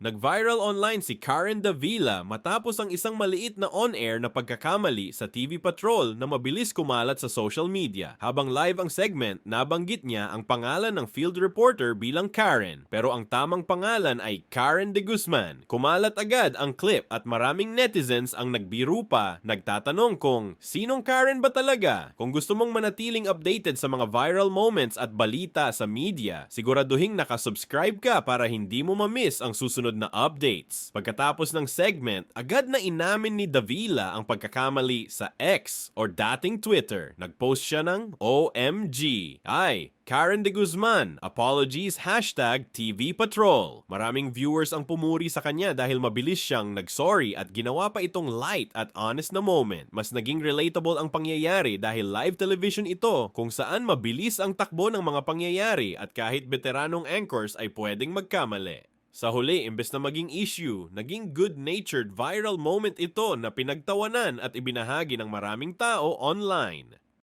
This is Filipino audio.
Nag-viral online si Karen Davila matapos ang isang maliit na on-air na pagkakamali sa TV Patrol na mabilis kumalat sa social media. Habang live ang segment, nabanggit niya ang pangalan ng field reporter bilang Karen. Pero ang tamang pangalan ay Karen de Guzman. Kumalat agad ang clip at maraming netizens ang nagbiro pa, nagtatanong kung sinong Karen ba talaga? Kung gusto mong manatiling updated sa mga viral moments at balita sa media, siguraduhing nakasubscribe ka para hindi mo ma-miss ang susunod na updates. Pagkatapos ng segment, agad na inamin ni Davila ang pagkakamali sa X or dating Twitter. Nagpost siya ng OMG. Ay, Karen de Guzman, apologies #TV Patrol. Maraming viewers ang pumuri sa kanya dahil mabilis siyang nag-sorry at ginawa pa itong light at honest na moment. Mas naging relatable ang pangyayari dahil live television ito kung saan mabilis ang takbo ng mga pangyayari at kahit veteranong anchors ay pwedeng magkamali. Sa huli, imbes na maging issue, naging good-natured viral moment ito na pinagtawanan at ibinahagi ng maraming tao online.